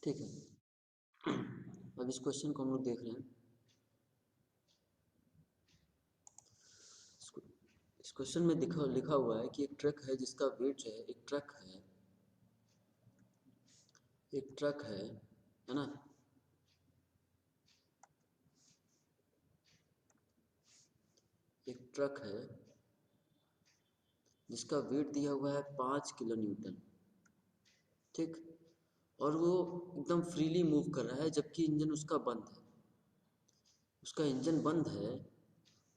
ठीक है। अब इस क्वेश्चन को हम लोग देख रहे हैं। इस क्वेश्चन में लिखा हुआ है कि एक ट्रक है जिसका वेट जो है एक ट्रक है ना। एक ट्रक है जिसका वेट दिया हुआ है 5 किलो न्यूटन। ठीक। और वो एकदम फ्रीली मूव कर रहा है जबकि इंजन उसका बंद है। उसका इंजन बंद है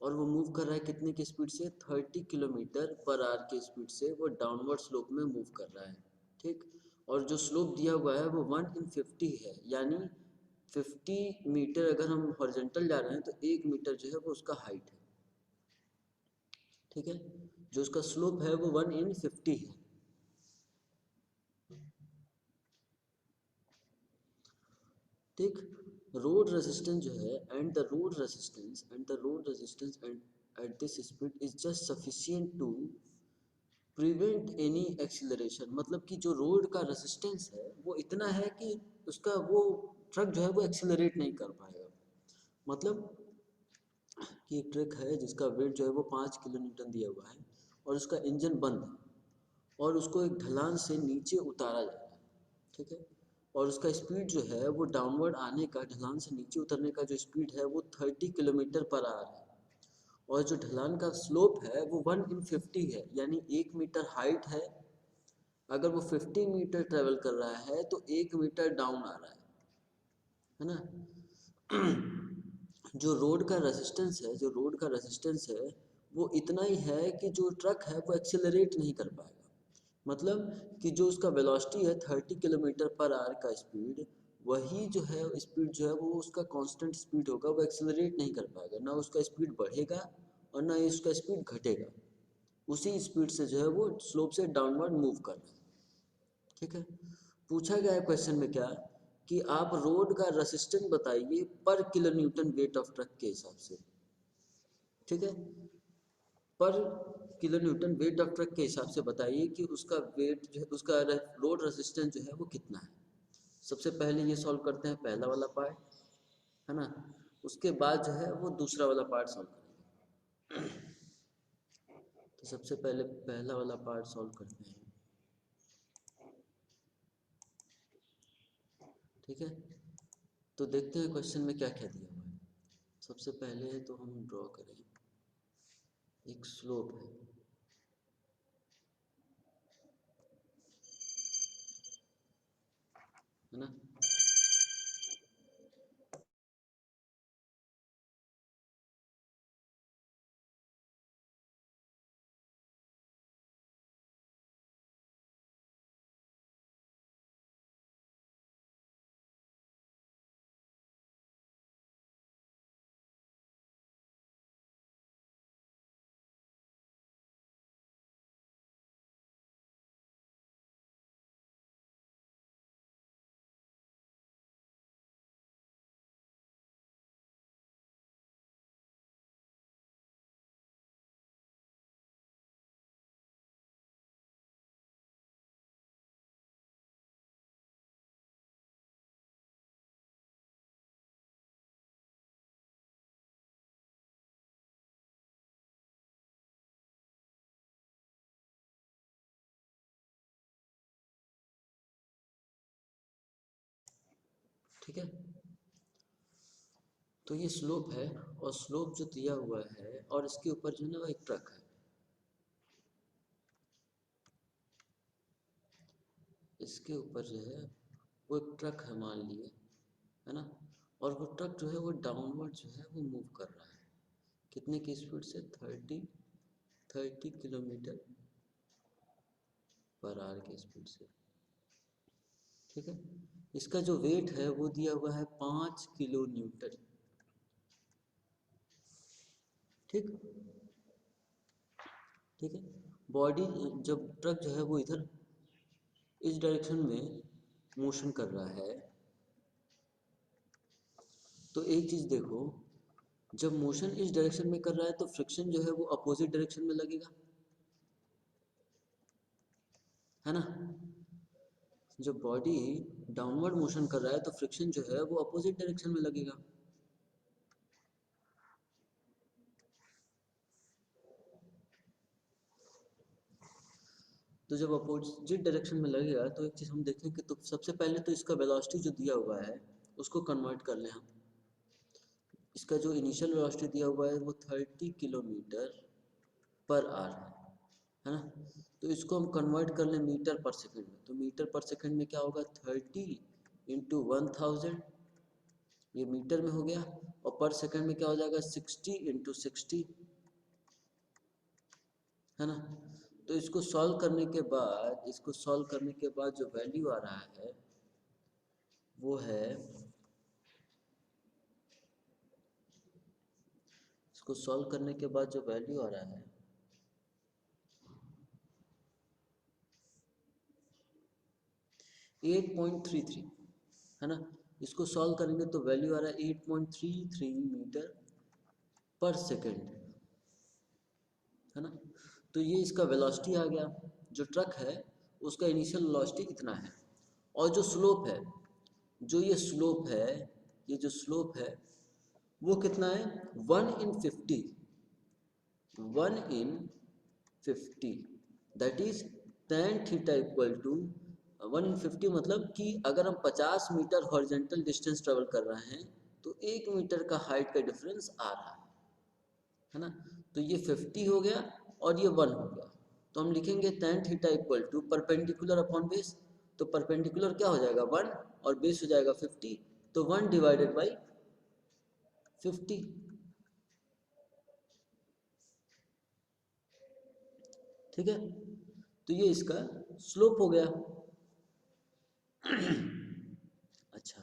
और वो मूव कर रहा है कितने की स्पीड से? 30 किलोमीटर पर आवर की स्पीड से वो डाउनवर्ड स्लोप में मूव कर रहा है। ठीक। और जो स्लोप दिया हुआ है वो 1/50 है, यानी 50 मीटर अगर हम हॉरिजॉन्टल जा रहे हैं तो 1 मीटर जो है वो उसका हाइट है। ठीक है। जो उसका स्लोप है वो 1/50 है। ठीक। रोड रेजिस्टेंस जो है and at this speed is just sufficient to prevent any acceleration. मतलब कि जो रोड का रेजिस्टेंस है वो इतना है कि उसका वो ट्रक जो है वो एक्सीलरेट नहीं कर पाएगा। मतलब कि एक ट्रक है जिसका वेट जो है वो 5 किलो न्यूटन दिया हुआ है और उसका इंजन बंद है और उसको एक ढलान से नीचे उतारा जा रहा है। ठीक है। और उसका स्पीड जो है वो डाउनवर्ड आने का, ढलान से नीचे उतरने का जो स्पीड है वो 30 किलोमीटर पर आवर है। और जो ढलान का स्लोप है वो 1/50 है, यानी 1 मीटर हाइट है। अगर वो 50 मीटर ट्रेवल कर रहा है तो 1 मीटर डाउन आ रहा है ना। जो रोड का रेजिस्टेंस है वो इतना ही है कि जो ट्रक है वो एक्सेलरेट नहीं कर पाएगा। मतलब कि जो उसका वेलोसिटी है 30 किलोमीटर पर आवर का स्पीड, वही जो है स्पीड जो है वो उसका कांस्टेंट स्पीड होगा, वो एक्सेलरेट नहीं कर पाएगा। ना उसका स्पीड बढ़ेगा और ना ही उसका स्पीड घटेगा। उसी स्पीड से जो है वो स्लोप से डाउनवर्ड मूव कर रहा है। ठीक है। पूछा गया है क्वेश्चन में क्या, कि आप रोड का रेसिस्टेंस बताइए पर kilo Newton weight of truck के हिसाब से। ठीक है। पर kilo Newton weight of truck के हिसाब से बताइए कि उसका वेट जो है, उसका रोड रेसिस्टेंस जो है वो कितना है। सबसे पहले ये सॉल्व करते हैं पहला वाला पार्ट, है ना। उसके बाद जो है वो दूसरा वाला पार्ट सॉल्व करेंगे। तो सबसे पहले पहला वाला पार्ट सॉल्व करते हैं। ठीक है। तो देखते हैं क्वेश्चन में क्या क्या दिया हुआ है। सबसे पहले तो हम ड्रॉ करें, एक स्लोप है ना। ठीक है। तो ये स्लोप है और स्लोप जो दिया हुआ है और इसके ऊपर जो है ना वो एक ट्रक है। इसके ऊपर जो है वो एक ट्रक है मान लिए, है ना। और वो ट्रक जो है वो डाउनवर्ड जो है वो मूव कर रहा है कितने की स्पीड से? 30 किलोमीटर पर आवर की स्पीड से। ठीक है। इसका जो वेट है वो दिया हुआ है 5 किलो न्यूटन। ठीक। ठीक है। बॉडी, जब ट्रक जो है वो इधर इस डायरेक्शन में मोशन कर रहा है तो एक चीज़ देखो, जब मोशन इस डायरेक्शन में कर रहा है तो फ्रिक्शन जो है वो अपोजिट डायरेक्शन में लगेगा, है ना। जब बॉडी डाउनवर्ड मोशन कर रहा है तो फ्रिक्शन जो है वो अपोजिट डायरेक्शन में लगेगा। तो जब अपोजिट डायरेक्शन में लगेगा तो एक चीज़ हम देखें कि तो सबसे पहले तो इसका वेलोसिटी जो दिया हुआ है उसको कन्वर्ट कर लें हम। इसका जो इनिशियल वेलोसिटी दिया हुआ है वो 30 किलोमीटर पर आवर है ना। तो इसको हम कन्वर्ट कर लें मीटर पर सेकंड में, तो मीटर पर सेकंड में क्या होगा 30 इंटू 1000, ये मीटर में हो गया, और पर सेकंड में क्या हो जाएगा 60 इंटू 60, है ना। तो इसको सॉल्व करने के बाद, जो वैल्यू आ रहा है वो है, इसको सॉल्व करने के बाद जो वैल्यू आ रहा है 8.33, है ना। इसको सॉल्व करेंगे तो वैल्यू आ रहा है 8.33 मीटर पर सेकंड, है ना। तो ये इसका वेलोसिटी आ गया। जो ट्रक है उसका इनिशियल वेलोसिटी इतना है, और जो स्लोप है, ये जो स्लोप है वो कितना है 1/50, 1/50, that is tan theta equal to 1/50, मतलब कि अगर हम 50 मीटर हॉरिजेंटल डिस्टेंस ट्रेवल कर रहे हैं तो 1 मीटर का हाइट का डिफरेंस आ रहा है ना। तो ये 50 हो गया और ये 1 हो गया, तो हम लिखेंगे tan theta equal to perpendicular upon base, तो परपेंडिकुलर क्या हो जाएगा 1 और बेस हो जाएगा 50, तो 1 डिवाइडेड बाई 50, ठीक है। तो ये इसका स्लोप हो गया। अच्छा,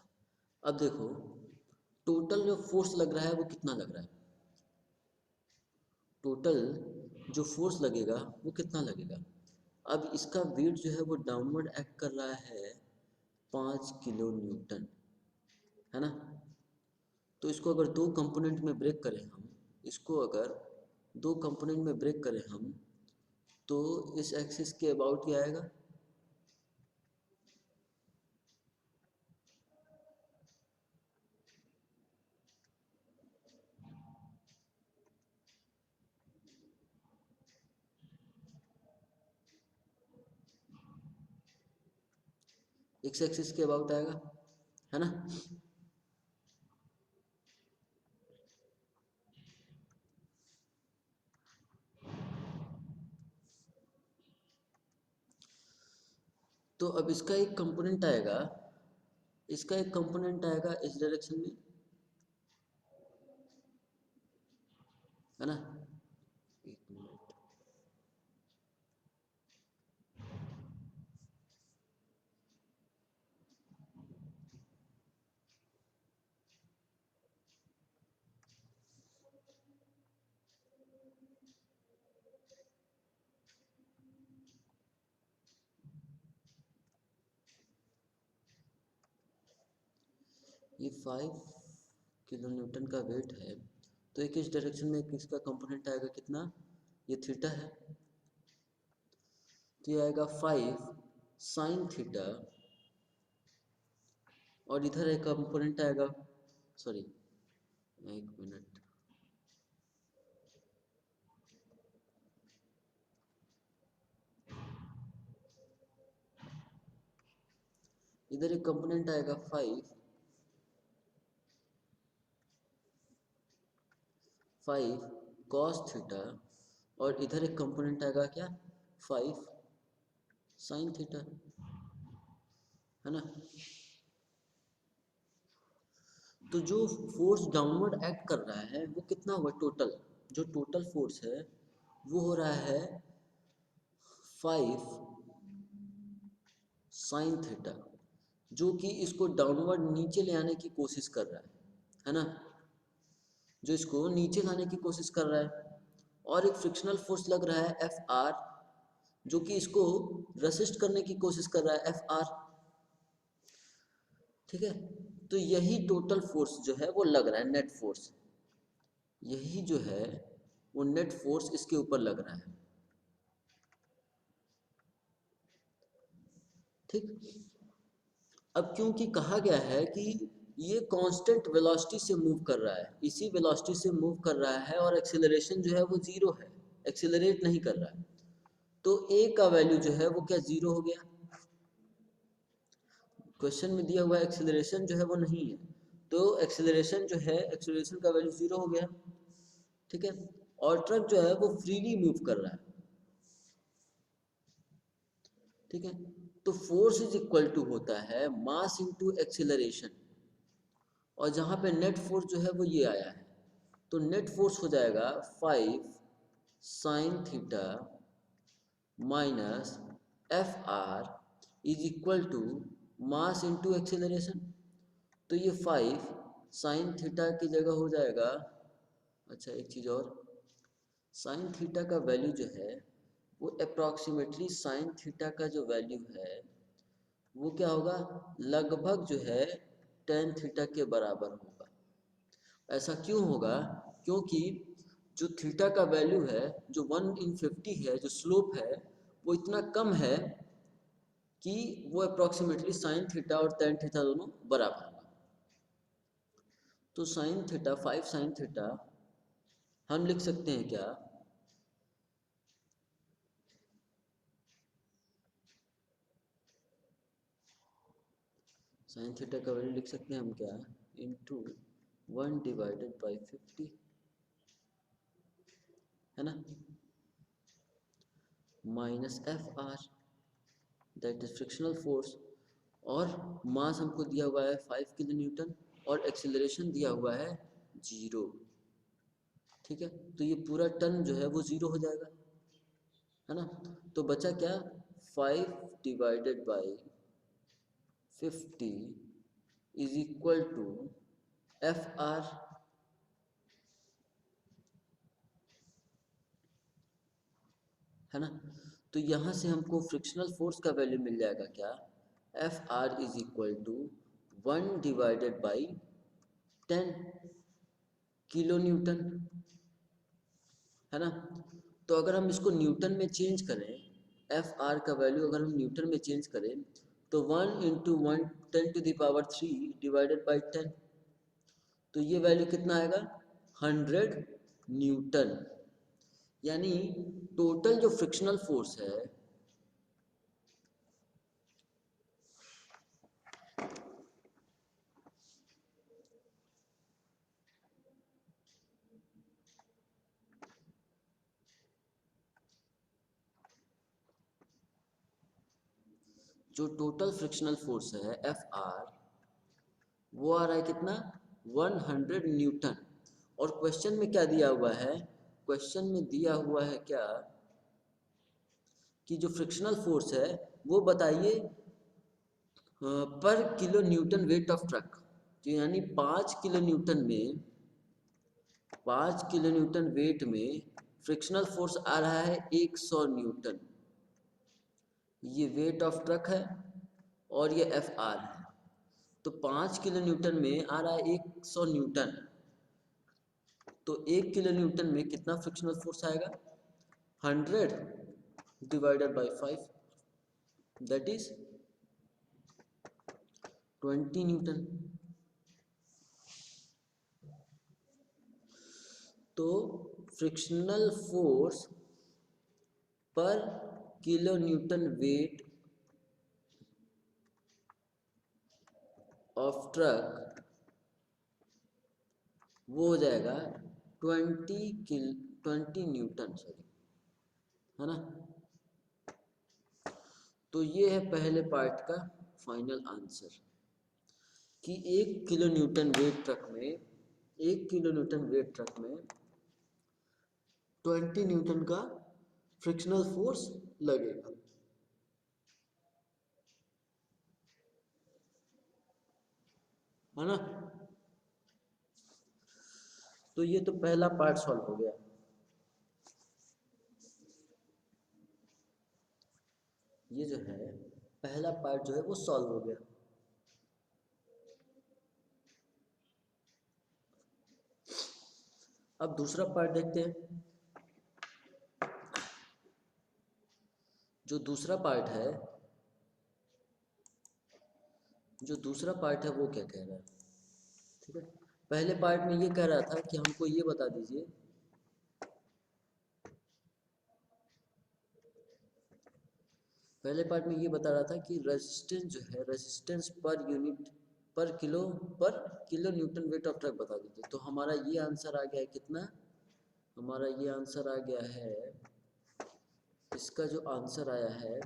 अब देखो टोटल जो फोर्स लग रहा है वो कितना लग रहा है, टोटल जो फोर्स लगेगा वो कितना लगेगा। अब इसका वेट जो है वो डाउनवर्ड एक्ट कर रहा है 5 किलो न्यूटन, है ना। तो इसको अगर दो कंपोनेंट में ब्रेक करें हम, इसको अगर दो कंपोनेंट में ब्रेक करें हम, तो इस एक्सिस के अबाउट क्या आएगा, एक्स एक्सिस के अबाउट आएगा, है ना। तो अब इसका एक कंपोनेंट आएगा इस डायरेक्शन में, है ना। एक मिनट, ये 5 किलो न्यूटन का वेट है, तो एक इस डायरेक्शन में एक इसका कंपोनेंट आएगा कितना, ये थीटा है, तो ये आएगा 5 sin थीटा, और इधर एक कंपोनेंट आएगा, सॉरी एक मिनट, इधर एक कंपोनेंट आएगा 5 cos थीटा, और इधर एक कंपोनेंट आएगा क्या 5 sin थीटा, है ना। तो जो फोर्स डाउनवर्ड एक्ट कर रहा है वो कितना हुआ टोटल, जो टोटल फोर्स है वो हो रहा है 5 sin थीटा, जो कि इसको डाउनवर्ड नीचे ले आने की कोशिश कर रहा है ना, जो इसको नीचे लाने की कोशिश कर रहा है। और एक फ्रिक्शनल फोर्स लग रहा है एफ आर, जो कि इसको रेसिस्ट करने की कोशिश कर रहा है एफ आर, ठीक है। तो यही टोटल फोर्स जो है वो लग रहा है नेट फोर्स, यही जो है वो नेट फोर्स इसके ऊपर लग रहा है, ठीक। अब क्योंकि कहा गया है कि ये कांस्टेंट वेलोसिटी से मूव कर रहा है, इसी वेलोसिटी से मूव कर रहा है और एक्सेलरेशन जो है वो जीरो है, एक्सेलरेट नहीं कर रहा है, तो ए का वैल्यू जो है वो क्या जीरो हो गया। क्वेश्चन में दिया हुआ एक्सेलरेशन जो है वो नहीं है, तो एक्सेलरेशन जो है एक्सेलरेशन का वैल्यू जीरो हो गया। ठीक है, और ट्रक जो है वो फ्रीली मूव कर रहा है। ठीक है, तो फोर्स इज इक्वल टू होता है मास इनटू एक्सेलरेशन, और जहाँ पे नेट फोर्स जो है वो ये आया है, तो नेट फोर्स हो जाएगा 5 sine theta minus F R is equal to mass into acceleration. तो ये 5 साइन थीटा की जगह हो जाएगा, अच्छा एक चीज़ और, साइन थीटा का वैल्यू जो है वो अप्रॉक्सीमेटली साइन थीटा का जो वैल्यू है वो क्या होगा, लगभग जो है टेन थीटा के बराबर होगा। ऐसा क्यों होगा, क्योंकि जो थीटा का वैल्यू है जो 1/50 है, जो स्लोप है वो इतना कम है कि वो अप्रॉक्सीमेटली साइन थीटा और टेन थीटा दोनों बराबर होगा। तो साइन थीटा 5 साइन थीटा हम लिख सकते हैं क्या, साइन थीटा का वैल्यू लिख सकते हैं हम क्या, इंटू 1/50, है ना, minus F are that is frictional force, और मास हमको दिया हुआ है 5 किलो न्यूटन और एक्सेलरेशन दिया हुआ है 0। ठीक है, तो ये पूरा टर्म जो है वो 0 हो जाएगा, है ना। तो बचा क्या, 5/50 is equal to F R, है ना। तो यहाँ से हमको फ्रिक्शनल फोर्स का वैल्यू मिल जाएगा क्या, F R is equal to 1/10 kilo newton, है ना। तो अगर हम इसको न्यूटन में चेंज करें, एफ आर का वैल्यू अगर हम न्यूटन में चेंज करें तो 1 × 1 10⁻³ डिवाइडेड बाई 10, तो ये वैल्यू कितना आएगा, 100 न्यूटन। यानी टोटल जो फ्रिक्शनल फोर्स है, जो टोटल फ्रिक्शनल फोर्स है एफ आर, वो आ रहा है कितना, 100 न्यूटन। और क्वेश्चन में क्या दिया हुआ है, क्वेश्चन में दिया हुआ है क्या, कि जो फ्रिक्शनल फोर्स है वो बताइए पर kilo Newton weight of truck, तो यानी 5 किलो न्यूटन वेट में फ्रिक्शनल फोर्स आ रहा है 100 न्यूटन। ये वेट ऑफ ट्रक है और ये एफ आर है, तो 5 किलो न्यूटन में आ रहा है 100 न्यूटन, तो 1 किलो न्यूटन में कितना फ्रिक्शनल फोर्स आएगा, 100 divided by 5, that is 20 Newton. तो फ्रिक्शनल फोर्स पर kilo Newton weight of truck वो हो जाएगा 20 न्यूटन, सॉरी, है ना। तो ये है पहले पार्ट का फाइनल आंसर, कि 1 किलो न्यूटन वेट ट्रक में 20 न्यूटन का फ्रिक्शनल फोर्स लगेगा, है ना। तो ये तो पहला पार्ट सॉल्व हो गया। ये जो है पहला पार्ट जो है वो सॉल्व हो गया। अब दूसरा पार्ट देखते हैं। जो दूसरा पार्ट है जो दूसरा पार्ट है वो क्या कह रहा है, ठीक है। पहले पार्ट में ये कह रहा था कि हमको ये बता दीजिए, पहले पार्ट में ये बता रहा था कि रेजिस्टेंस जो है, रेजिस्टेंस पर यूनिट पर kilo Newton weight of truck बता दीजिए। तो हमारा ये आंसर आ गया है कितना, हमारा ये आंसर आ गया है, इसका जो आंसर आया है,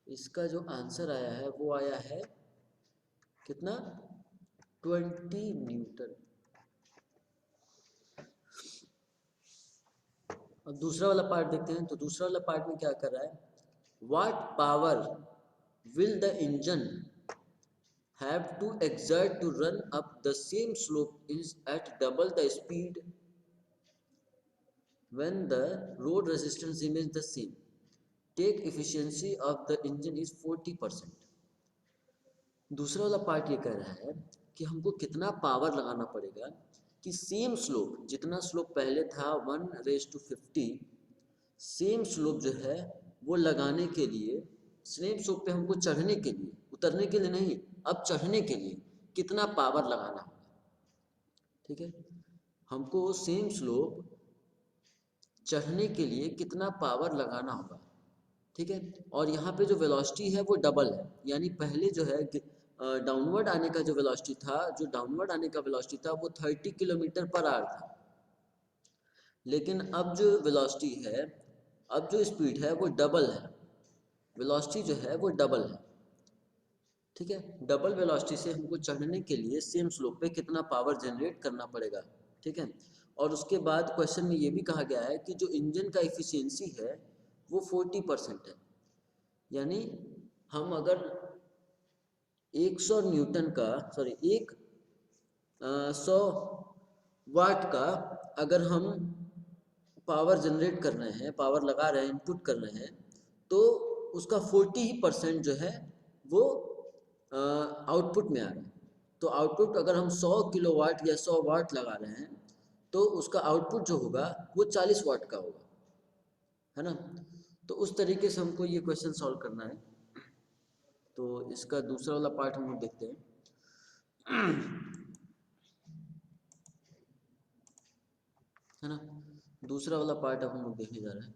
इसका जो आंसर आया है वो आया है कितना, 20 न्यूटन। अब दूसरा वाला पार्ट देखते हैं। तो दूसरा वाला पार्ट में क्या कर रहा है, what power will the engine have to exert to run up the same slope is at double the speed when the road resistance remains the same, take efficiency of the engine is 40%। दूसरा वाला part ये कह रहा है कि हमको कितना power लगाना पड़ेगा कि सेम स्लोप, जितना स्लोप पहले था 1:50, सेम स्लोप जो है वो लगाने के लिए, सेम स्लोप पे हमको चढ़ने के लिए, उतरने के लिए नहीं, अब चढ़ने के लिए कितना पावर लगाना होगा, ठीक है। हमको सेम स्लोप चढ़ने के लिए कितना पावर लगाना होगा, ठीक है। और यहाँ पे जो वेलोसिटी है वो डबल है, यानी पहले जो है डाउनवर्ड आने का जो वेलोसिटी था, जो डाउनवर्ड आने का वेलोसिटी था वो 30 किलोमीटर पर आवर था, लेकिन अब जो वेलोसिटी है, अब जो स्पीड है वो डबल है, वेलोसिटी जो है वो डबल है, ठीक है। डबल वेलोसिटी से हमको चढ़ने के लिए सेम स्लोप पे कितना पावर जनरेट करना पड़ेगा, ठीक है। और उसके बाद क्वेश्चन में ये भी कहा गया है कि जो इंजन का इफिशियंसी है वो 40% है, यानी हम अगर 100 न्यूटन का, सॉरी 100 वाट का अगर हम पावर जनरेट कर रहे हैं, पावर लगा रहे हैं, इनपुट कर रहे हैं, तो उसका 40% जो है वो आउटपुट में आ रहा है। तो आउटपुट अगर हम 100 किलोवाट या 100 वाट लगा रहे हैं तो उसका आउटपुट जो होगा वो 40 वाट का होगा, है ना। तो उस तरीके से हमको ये क्वेश्चन सॉल्व करना है। तो इसका दूसरा वाला पार्ट हम लोग देखते हैं, है ना। दूसरा वाला पार्ट अब हम लोग देखने जा रहे हैं।